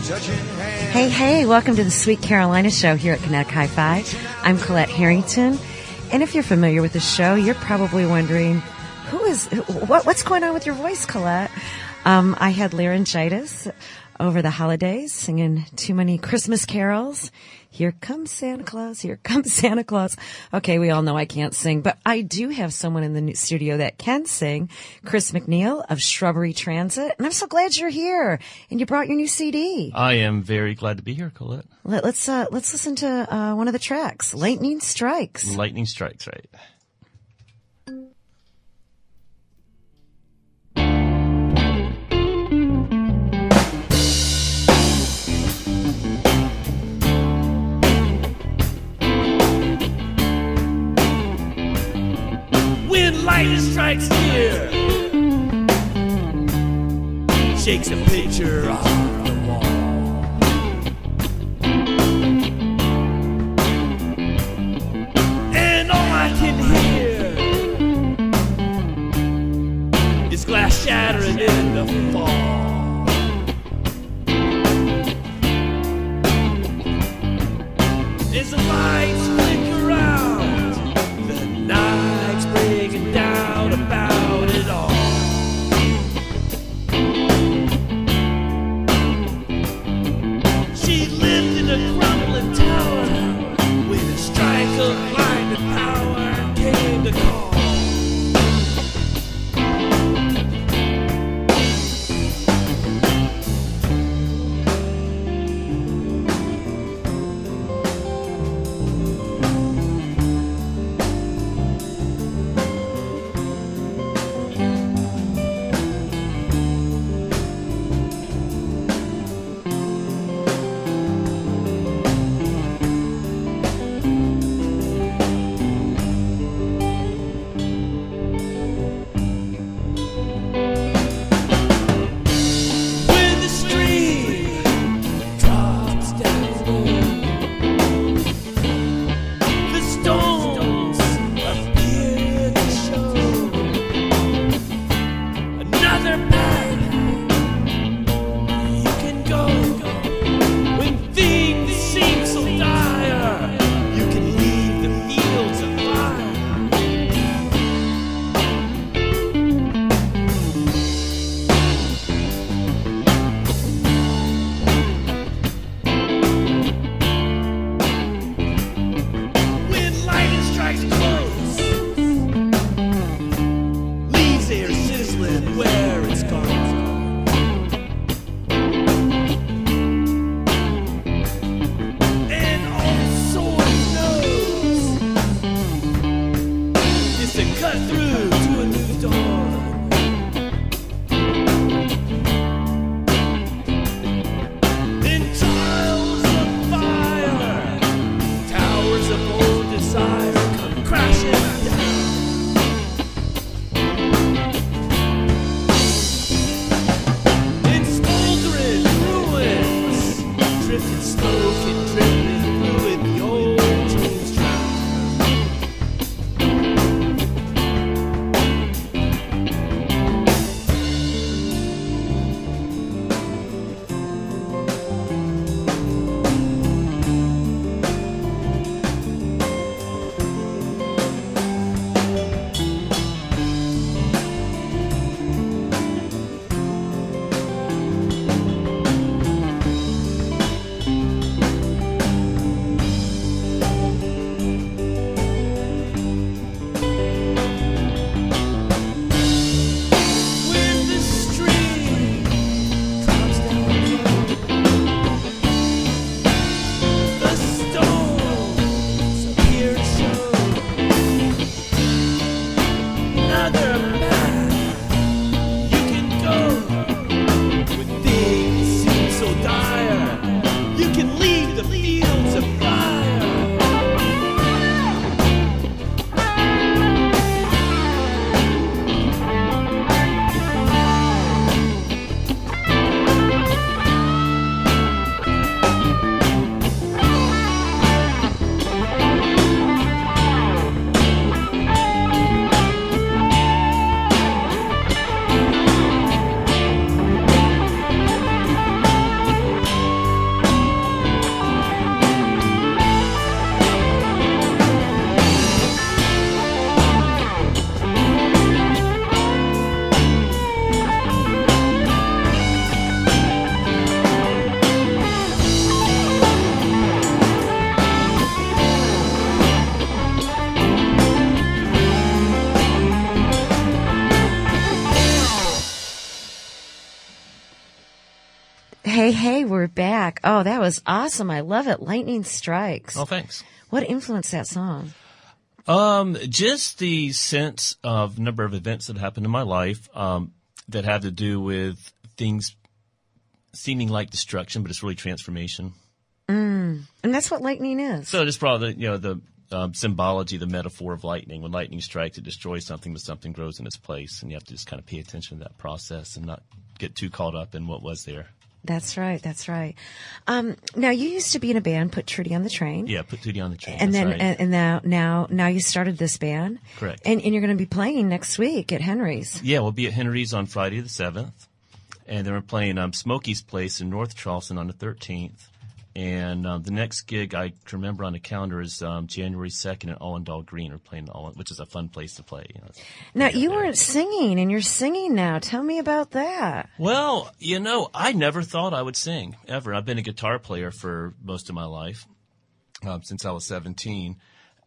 Hey, welcome to the Sweet Carolina Show here at Kinetic HiFi. I'm Colette Harrington, and if you're familiar with the show, you're probably wondering, what's going on with your voice, Colette? I had laryngitis over the holidays, singing too many Christmas carols. Here comes Santa Claus, here comes Santa Claus. Okay, we all know I can't sing, but I do have someone in the new studio that can sing, Chris McNeil of Shrubbery Transit, and I'm so glad you're here, and you brought your new CD. I am very glad to be here, Colette. Let's listen to one of the tracks, Lightning Strikes. Lightning Strikes, right. When lightning strikes near, shakes a picture off the wall. And all I can hear is glass shattering in the fall. As the lights flicker out, the night's breaking down about it all. She lived in a crumbling tower with a strike of blinding power came to call. Hey, we're back. Oh, that was awesome. I love it. Lightning Strikes. Oh, thanks. What influenced that song? Just the sense of number of events that happened in my life that have to do with things seeming like destruction, but it's really transformation. And that's what lightning is. So just probably the symbology, the metaphor of lightning. When lightning strikes, it destroys something, but something grows in its place, and you have to just kind of pay attention to that process and not get too caught up in what was there. That's right. That's right. Now you used to be in a band, put Trudy on the Train. Yeah, put Trudy on the Train. And that's then, right. and now you started this band. Correct. And you're going to be playing next week at Henry's. Yeah, we'll be at Henry's on Friday the 7th, and then we're playing Smokey's Place in North Charleston on the 13th. And the next gig I can remember on the calendar is January 2nd at Allendale Green. We're playing which is a fun place to play. Now, you weren't singing, and you're singing now. Tell me about that. Well, I never thought I would sing, ever. I've been a guitar player for most of my life, since I was 17.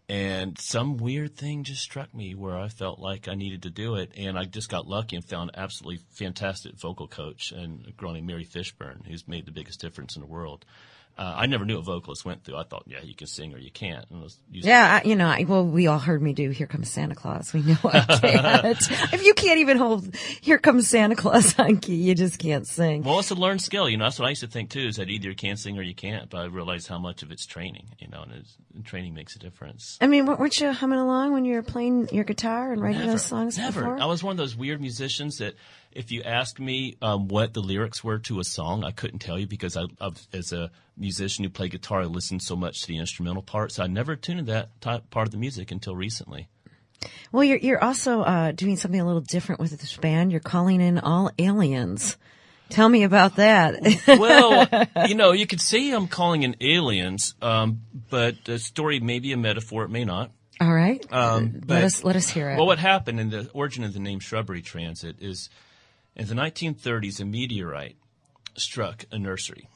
And some weird thing just struck me where I felt like I needed to do it. And I just got lucky and found an absolutely fantastic vocal coach, and a girl named Mary Fishburne, who's made the biggest difference in the world. I never knew what vocalists went through. I thought, yeah, you can sing or you can't. And well, we all heard me do Here Comes Santa Claus. We know I can't. If you can't even hold Here Comes Santa Claus on key, you just can't sing. Well, it's a learned skill. That's what I used to think, too, is that either you can sing or you can't. But I realized how much of it's training, and training makes a difference. I mean, weren't you humming along when you were playing your guitar and writing those songs before? I was one of those weird musicians that if you asked me what the lyrics were to a song, I couldn't tell you because as a musician who played guitar, I listened so much to the instrumental part, so I never tuned to that part of the music until recently. Well, you're also doing something a little different with this band. You're calling in all aliens. Tell me about that. Well, you could say I'm calling in aliens, but the story may be a metaphor, it may not. All right. Let us hear it. Well, what happened in the origin of the name Shrubbery Transit is in the 1930s, a meteorite struck a nursery,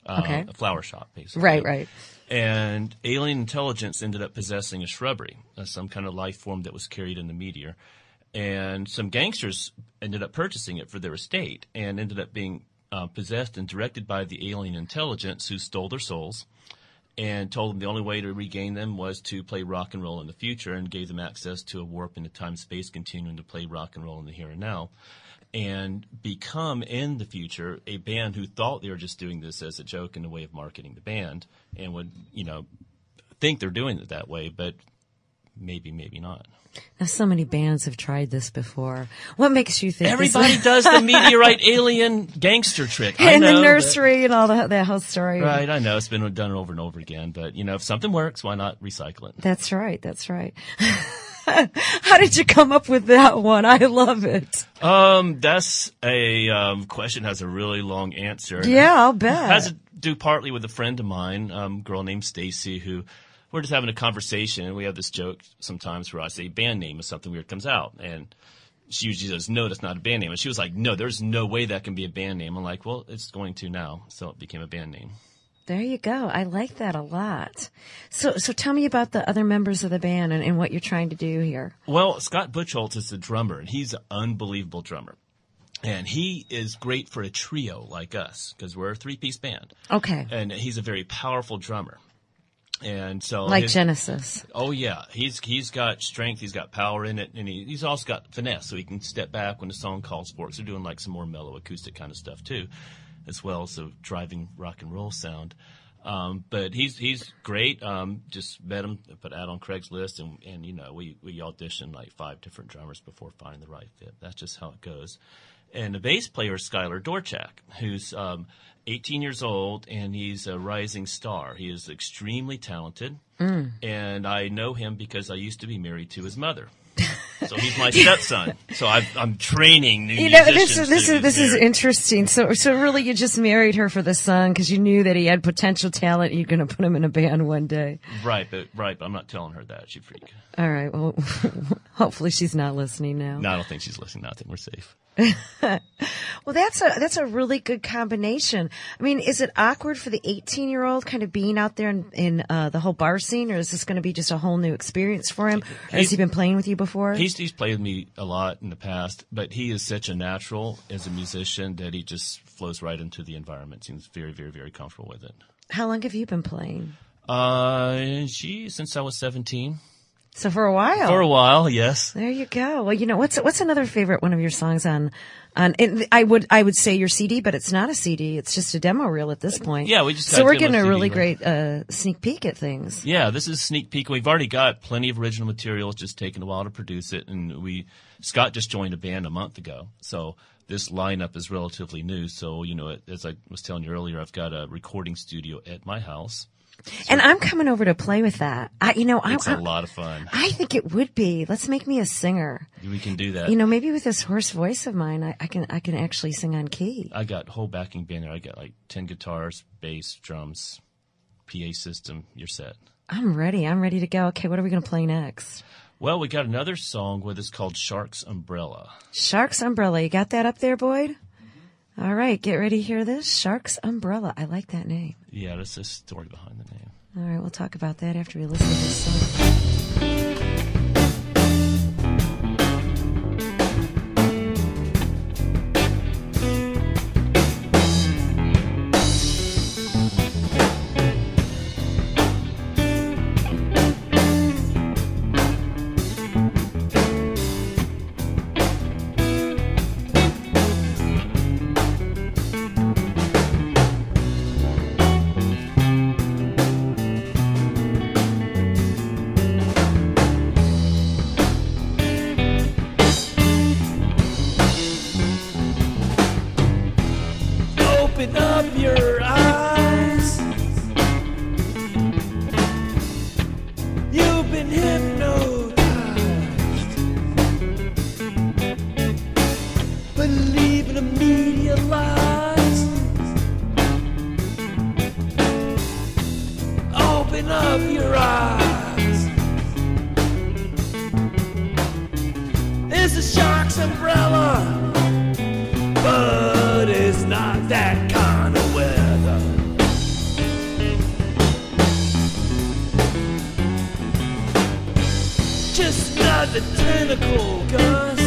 a flower shop, basically. Right. And alien intelligence ended up possessing a shrubbery, some kind of life form that was carried in the meteor. And some gangsters ended up purchasing it for their estate and ended up being possessed and directed by the alien intelligence, who stole their souls and told them the only way to regain them was to play rock and roll in the future, and gave them access to a warp in the time-space continuum to play rock and roll in the here and now, and become in the future a band who thought they were just doing this as a joke in a way of marketing the band, and would think they're doing it that way, but maybe not. Now, so many bands have tried this before. What makes you think everybody does the meteorite alien gangster trick? In the nursery and all that whole story. Right, I know. It's been done over and over again. But, if something works, why not recycle it? That's right. How did you come up with that one? I love it. That's a question has a really long answer. Yeah, I'll bet. It has to do partly with a friend of mine, a girl named Stacy, who we're just having a conversation, and we have this joke sometimes where I say band name if something weird comes out, and she usually says, no, that's not a band name. And she was like, no, there's no way that can be a band name. I'm like, well, it's going to now. So it became a band name. There you go. I like that a lot. So tell me about the other members of the band and what you're trying to do here. Well, Scott Buchholz is the drummer, and he's an unbelievable drummer. And he is great for a trio like us, because we're a three-piece band. Okay. And he's a very powerful drummer. And so Genesis. Oh yeah, he's got strength, he's got power in it, and he's also got finesse, so he can step back when the song calls for it. So they're doing like some more mellow acoustic kind of stuff too, as well as a driving rock and roll sound. But he's great. Just met him, put out on Craigslist, and we auditioned like 5 different drummers before finding the right fit. That's just how it goes. And the bass player is Skylar Dorchak, who's 18 years old, and he's a rising star. He is extremely talented, and I know him because I used to be married to his mother. So he's my stepson. So I'm training new musicians. This is interesting. So really, you just married her for the son because you knew that he had potential talent. And you're going to put him in a band one day. Right, but I'm not telling her that. She'd freak. All right. Well, hopefully she's not listening now. No, I don't think she's listening. I think we're safe. Well, that's a really good combination. I mean, is it awkward for the 18-year-old kind of being out there in the whole bar scene, or is this going to be just a whole new experience for him? Or has he been playing with you before? He's played with me a lot in the past, but he is such a natural as a musician that he just flows right into the environment. Seems very, very, very comfortable with it. How long have you been playing? Since I was 17. So for a while. For a while, yes. There you go. Well, what's another favorite one of your songs on I would say your CD, but it's not a CD. It's just a demo reel at this point. Yeah, we just got so we're demo getting a CD, really right? great sneak peek at things. Yeah, this is a sneak peek. We've already got plenty of original material. It's just taken a while to produce it, and Scott just joined a band a month ago, so this lineup is relatively new. So as I was telling you earlier, I've got a recording studio at my house. And I'm coming over to play with that. It's a lot of fun. I think it would be. Let's make me a singer. We can do that. Maybe with this hoarse voice of mine, I can actually sing on key. I got whole backing band there. I got like 10 guitars, bass, drums, PA system. You're set. I'm ready. I'm ready to go. Okay, what are we going to play next? Well, we got another song with us called Shark's Umbrella. Shark's Umbrella. You got that up there, Boyd? All right, get ready to hear this. Shark's Umbrella. I like that name. Yeah, that's the story behind the name. All right, we'll talk about that after we listen to this song. Open up your eyes. You've been hypnotized. Believe in the media lies. Open up your eyes. It's a shark's umbrella, but it's not that kind of weather. Just another tentacle, Gus,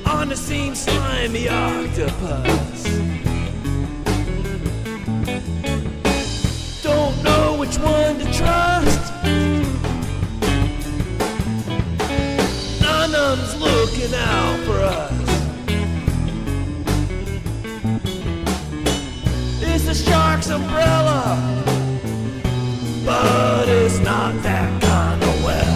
on the same slimy octopus. Don't know which one to trust. None of them's looking out for us. It's a shark's umbrella, but it's not that kind of weather.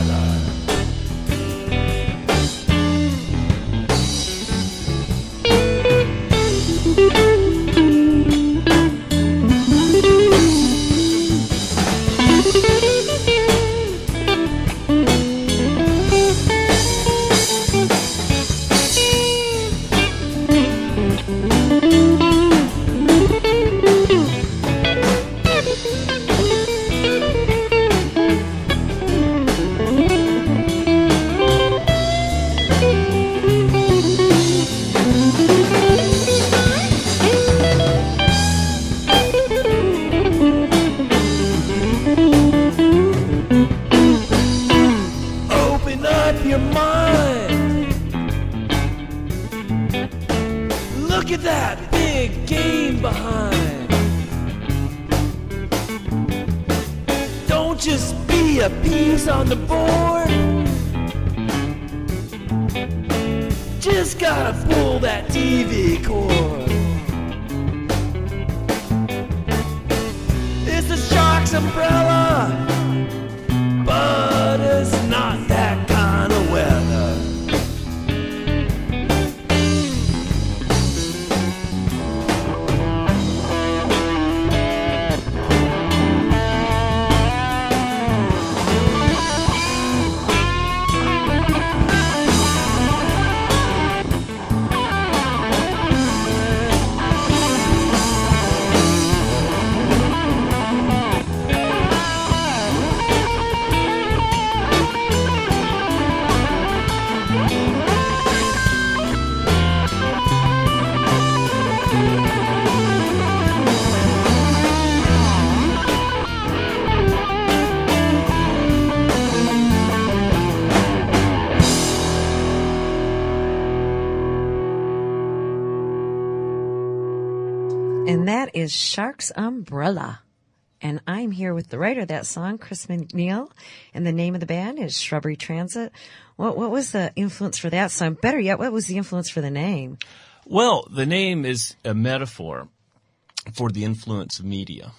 Open up your mind. Look at that big game behind. Don't just be a piece on the board. Just gotta pull that TV cord. It's a shark's umbrella, but it's not that kind of weather. that is Shark's Umbrella. And I'm here with the writer of that song, Chris McNeil, and the name of the band is Shrubbery Transit. What was the influence for that song? Better yet, what was the influence for the name? Well, the name is a metaphor for the influence of media.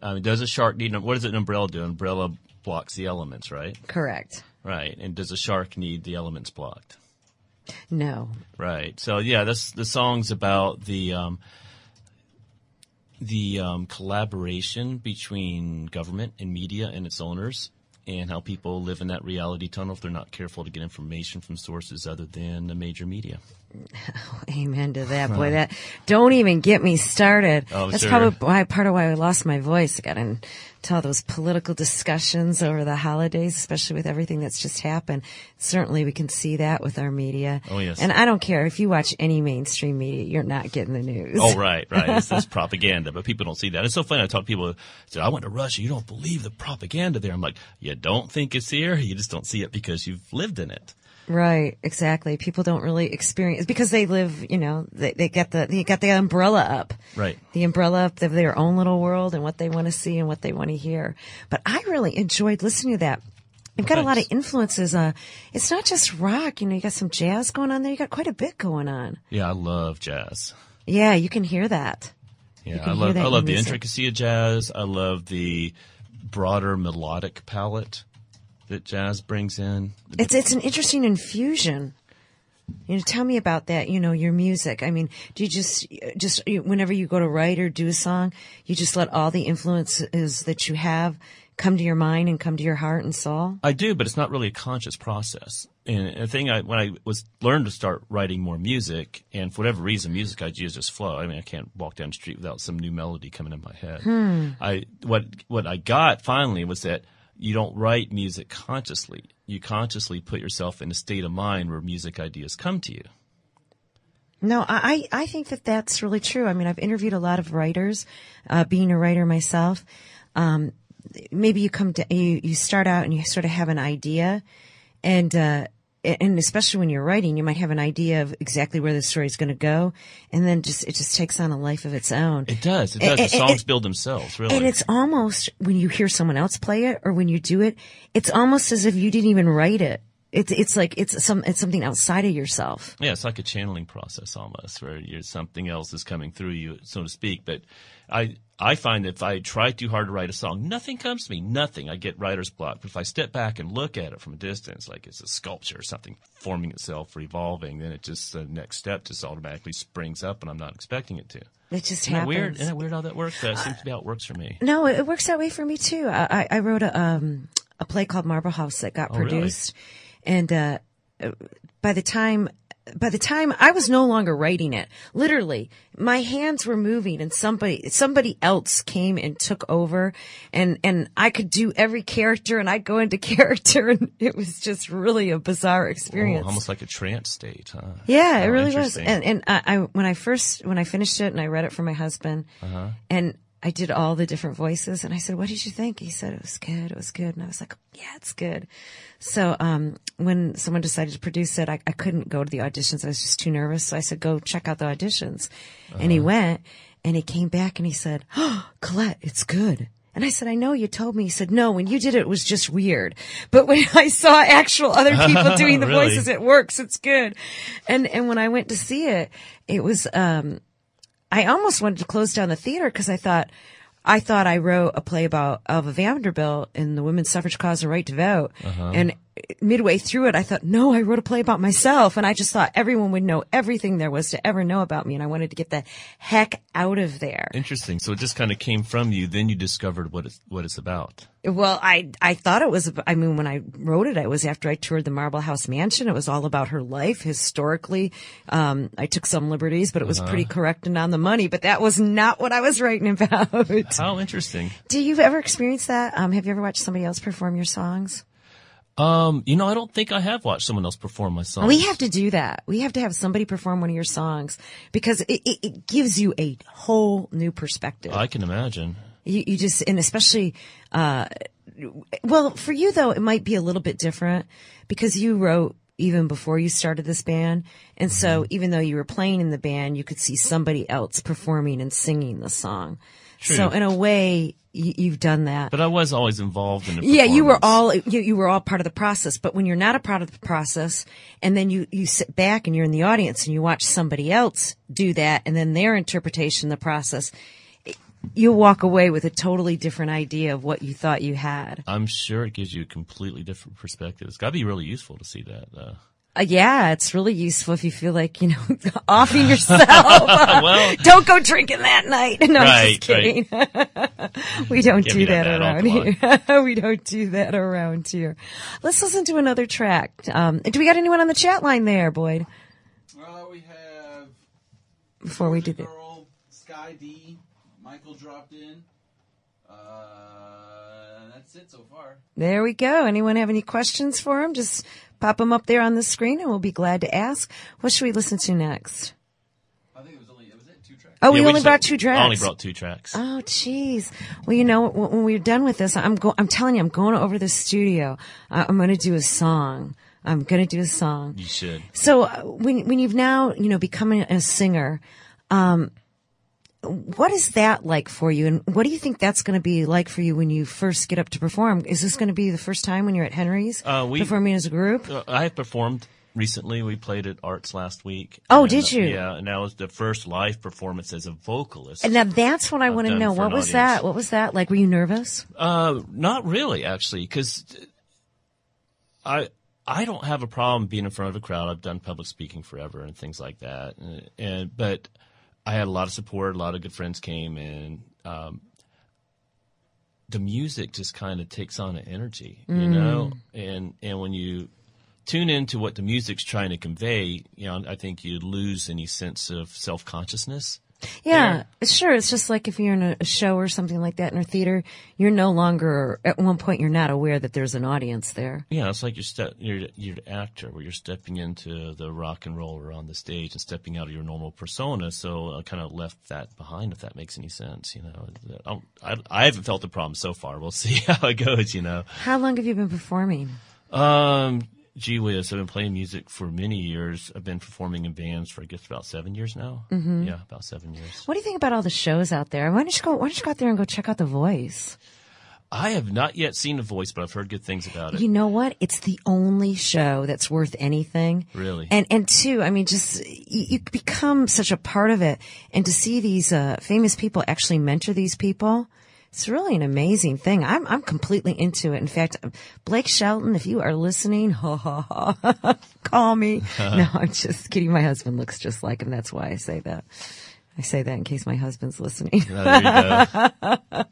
I mean, does a shark need, what does an umbrella do? An umbrella blocks the elements, right? Correct. Right. And does a shark need the elements blocked? No. Right. So, yeah, the song's about the collaboration between government and media and its owners, and how people live in that reality tunnel if they're not careful to get information from sources other than the major media. Amen to that. Boy, that don't even get me started. Oh, That's sure. probably part of why I lost my voice. I got into all those political discussions over the holidays, especially with everything that's just happened. Certainly we can see that with our media. Oh, yes. And I don't care if you watch any mainstream media, you're not getting the news. Oh, right. It's propaganda, but people don't see that. It's so funny. I talk to people, say, I went to Russia. You don't believe the propaganda there. I'm like, you don't think it's here? You just don't see it because you've lived in it. Right, exactly. People don't really experience because they live, they got the umbrella up. Right. The umbrella up of their own little world and what they want to see and what they want to hear. But I really enjoyed listening to that. You've got a lot of influences. It's not just rock, you got some jazz going on there. You got quite a bit going on. Yeah, I love jazz. Yeah, you can hear that. Yeah, I love the intricacy of jazz. I love the broader melodic palette that jazz brings in. It's an interesting infusion. Tell me about that, your music. I mean, do you just whenever you go to write or do a song, you just let all the influences that you have come to your mind and come to your heart and soul? I do, but it's not really a conscious process. And the thing when I learned to start writing more music, and for whatever reason, music ideas just flow. I mean, I can't walk down the street without some new melody coming in my head. What I got finally was that you don't write music consciously. You consciously put yourself in a state of mind where music ideas come to you. No, I think that that's really true. I mean, I've interviewed a lot of writers, being a writer myself. Maybe you start out and you sort of have an idea, and especially when you're writing, you might have an idea of exactly where the story is going to go, and then it just takes on a life of its own. It does. The songs build themselves, really. And it's almost, when you hear someone else play it or when you do it, it's almost as if you didn't even write it. It's like it's something outside of yourself. Yeah, it's like a channeling process almost, where something else is coming through you, so to speak. But I find that if I try too hard to write a song, nothing comes to me. Nothing. I get writer's block. But if I step back and look at it from a distance, like it's a sculpture or something forming itself, revolving, then the next step just automatically springs up, and I'm not expecting it to. It just happens. Isn't that weird how that works? That seems to be how it works for me. No, it works that way for me too. I wrote a play called Marble House that got produced. Really? And by the time I was no longer writing it, literally, my hands were moving and somebody else came and took over, and I could do every character and I'd go into character, and it was just really a bizarre experience. Almost like a trance state, huh? Yeah, it really was. And I when I finished it and I read it for my husband, and I did all the different voices, and I said, "What did you think?" He said, "It was good. It was good." And I was like, "Yeah, it's good." So, when someone decided to produce it, I couldn't go to the auditions. I was just too nervous. So I said, "Go check out the auditions." And he went, and he came back and he said, "Oh, Colette, it's good." And I said, "I know you told me." He said, "No, when you did it, it was just weird. But when I saw actual other people doing the Really? voices, it works. It's good." And when I went to see it, it was, I almost wanted to close down the theater because I thought I wrote a play about Alva Vanderbilt and the women's suffrage cause and right to vote. And midway through it, I thought, no, I wrote a play about myself. And I just thought everyone would know everything there was to ever know about me. And I wanted to get the heck out of there. Interesting. So it just kind of came from you. Then you discovered what it's about. Well, I thought it was, I mean, when I wrote it, it was after I toured the Marble House Mansion. It was all about her life historically. I took some liberties, but it was pretty correct and on the money, but that was not what I was writing about. How interesting. Do you ever experience that? Have you ever watched somebody else perform your songs? I don't think I have watched someone else perform my songs. We have to do that. We have to have somebody perform one of your songs because it gives you a whole new perspective. I can imagine. You just, and especially, well, for you though, it might be a little bit different because you wrote even before you started this band. And so even though you were playing in the band, you could see somebody else performing and singing the song. True. So in a way, you've done that. But I was always involved in the Yeah, you were performance. you were all part of the process. But when you're not a part of the process, and then you sit back and you're in the audience and you watch somebody else do that, and then their interpretation of the process, you'll walk away with a totally different idea of what you thought you had. I'm sure it gives you a completely different perspective. It's got to be really useful to see that. Yeah, it's really useful if you feel like, offing yourself. Well, Don't go drinking that night. No, I'm Right, just kidding. We don't Give do me that that around bad here. We don't do that around here. Let's listen to another track. Do we got anyone on the chat line there, Boyd? We have Before we do that. Girl, Sky D, Michael dropped in. That's it so far. There we go. Anyone have any questions for him? Just pop them up there on the screen and we'll be glad to ask. What should we listen to next? I think it was 2 tracks. Oh, we Yeah, only just- brought 2 tracks. I only brought 2 tracks. Oh, jeez. Well, when we're done with this, I'm telling you, I'm going over to the studio. I'm going to do a song. I'm going to do a song. You should. So when you've now, become a singer, what is that like for you? And what do you think that's going to be like for you when you first get up to perform? Is this going to be the first time when you're at Henry's performing as a group? I have performed recently. We played at Arts last week. Oh, And, did you? Yeah, and that was the first live performance as a vocalist. And now that's what I want to done know. for What an was audience. that? What was that like? Were you nervous? Not really, actually, because I don't have a problem being in front of a crowd. I've done public speaking forever and things like that. But I had a lot of support. A lot of good friends came, and the music just kind of takes on an energy, And when you tune into what the music's trying to convey, I think you lose any sense of self-consciousness. Yeah, sure. It's just like if you're in a show or something like that in a theater, you're no longer, at one point, you're not aware that there's an audience there. Yeah, it's like you're the actor, where you're stepping into the rock and roller on the stage and stepping out of your normal persona. So I kind of left that behind, if that makes any sense. I haven't felt the problem so far. We'll see how it goes. How long have you been performing? Gee whiz, I've been playing music for many years. I've been performing in bands for, I guess, about 7 years now. Mm-hmm. Yeah, about 7 years. What do you think about all the shows out there? Why don't you go out there and go check out The Voice? I have not yet seen The Voice, but I've heard good things about it. You know what? It's the only show that's worth anything. Really? And two, I mean, just, you become such a part of it. And to see these, famous people actually mentor these people, it's really an amazing thing. I'm completely into it. In fact, Blake Shelton, if you are listening, call me. No, I'm just kidding. My husband looks just like him. That's why I say that. I say that in case my husband's listening. Oh, there you go.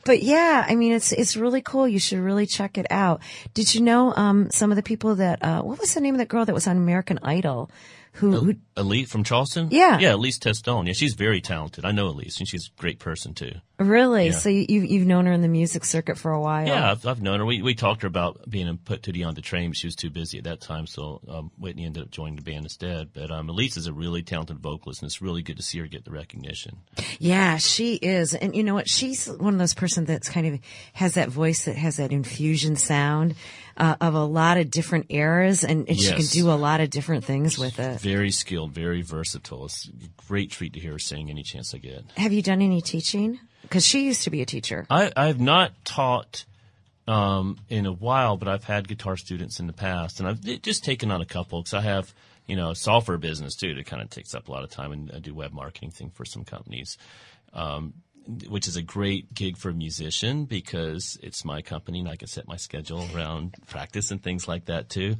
But yeah, I mean, it's really cool. You should really check it out. Did you know, some of the people that, what was the name of that girl that was on American Idol? Who Elise from Charleston? Yeah. Yeah, Elise Testone. Yeah, she's very talented. I know Elise, and she's a great person, too. really? Yeah. So you've known her in the music circuit for a while. Yeah, I've known her. We talked to her about being put to on the train, but she was too busy at that time, so Whitney ended up joining the band instead. But Elise is a really talented vocalist, and it's really good to see her get the recognition. Yeah, she is. And you know what? She's one of those person that's kind of has that voice that has that infusion sound of a lot of different eras, and she can Yes. do a lot of different things with it. Very skilled, very versatile. It's a great treat to hear her sing any chance I get. Have you done any teaching? Because she used to be a teacher. I have not taught in a while, but I've had guitar students in the past, and I've just taken on a couple because I have, a software business too that kind of takes up a lot of time, and I do web marketing thing for some companies, which is a great gig for a musician because it's my company and I can set my schedule around practice and things like that too.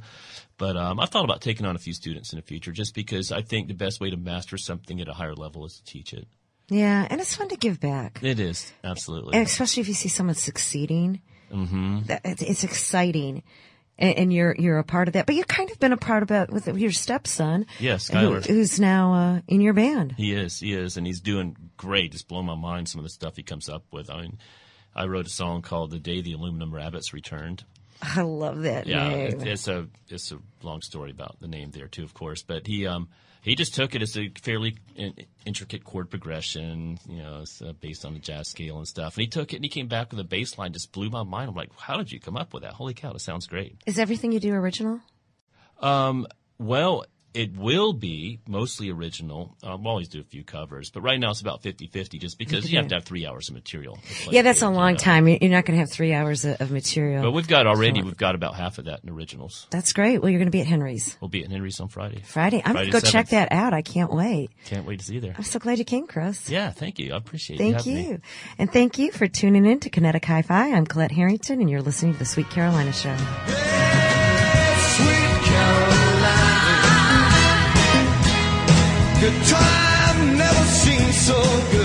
But I've thought about taking on a few students in the future just because I think the best way to master something at a higher level is to teach it. Yeah, and it's fun to give back. It is, absolutely. And especially if you see someone succeeding. Mm-hmm. It's exciting. And you're a part of that. But you've kind of been a part of it with your stepson. Yes, Skylar. Who's now in your band. He is, and he's doing great. It's blown my mind, some of the stuff he comes up with. I mean, I wrote a song called "The Day the Aluminum Rabbits Returned." I love that name. It's a long story about the name there too, of course. But he just took it as a fairly intricate chord progression, it's based on the jazz scale and stuff. And he took it and he came back with a bass line, just blew my mind. I'm like, how did you come up with that? Holy cow, it sounds great. Is everything you do original? Well, it will be mostly original. We'll always do a few covers, but right now it's about 50-50 just because you have to have 3 hours of material. Yeah, that's a long time. You're not going to have 3 hours of material. But we've got about half of that in originals. That's great. Well, you're going to be at Henry's. We'll be at Henry's on Friday. I'm going to go check that out. I can't wait. Can't wait to see you there. I'm so glad you came, Chris. Yeah, thank you. I appreciate it. Thank you. And thank you for tuning in to Kinetic Hi-Fi. I'm Colette Harrington, and you're listening to the Sweet Carolina Show. Sweet Carolina. Good time never seems so good.